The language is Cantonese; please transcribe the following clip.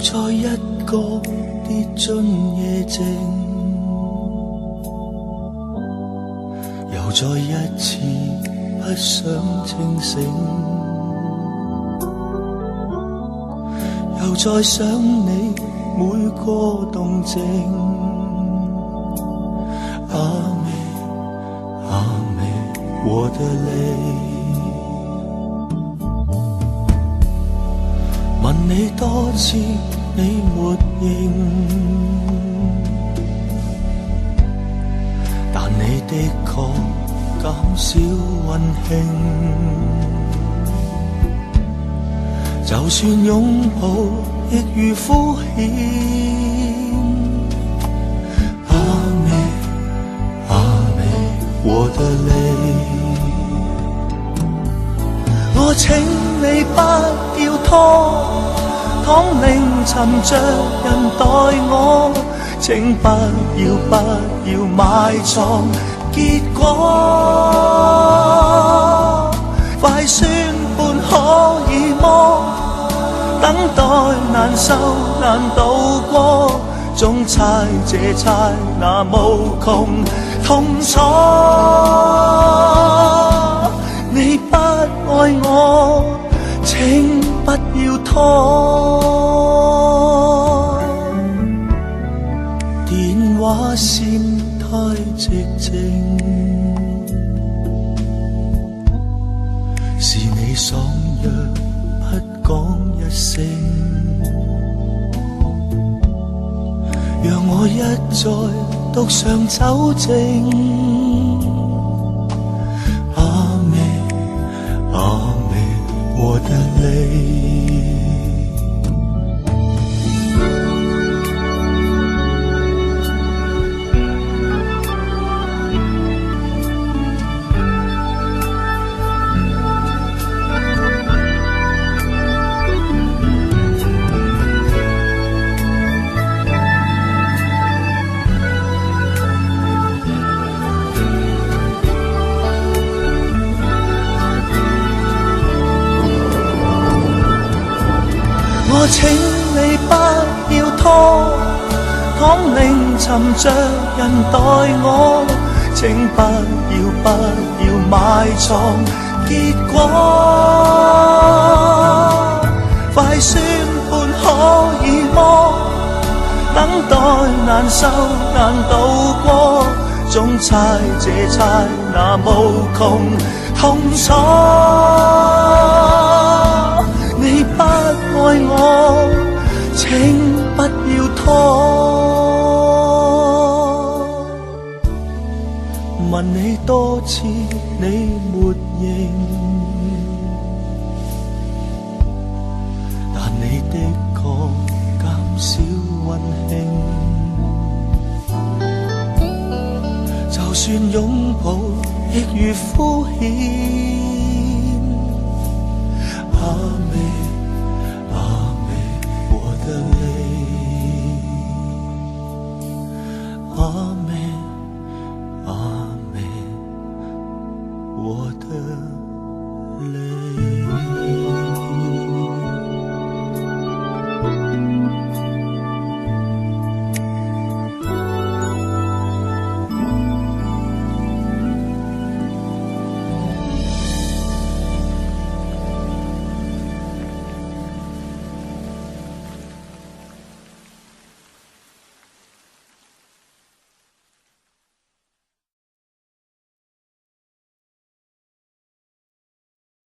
再一個跌進夜靜，又再一次不想清醒，又再想你每個動靜。阿妹阿妹，我的淚。問你多次，你沒應，但你的確減少溫馨。就算擁抱，亦如敷衍。阿妹阿妹，我的淚，我請你不要拖。倘令尋着人待我，請不要埋藏結果。快宣判可以麼？等待難受難渡過，總猜這猜那無窮痛楚。你不愛我，請不要拖。電話線太寂靜，是你爽約不講一聲，讓我一再獨上酒精。我的淚，我請你不要拖，倘令尋着人待我，請不要埋藏結果。快宣判可以麼？等待難受難渡過，總猜這猜那無窮痛楚。你不愛我，請不要拖。問你多次，你沒應，但你的確減少溫馨。就算擁抱，亦如敷衍。阿妹阿妹，我的淚，阿妹阿妹，我的淚。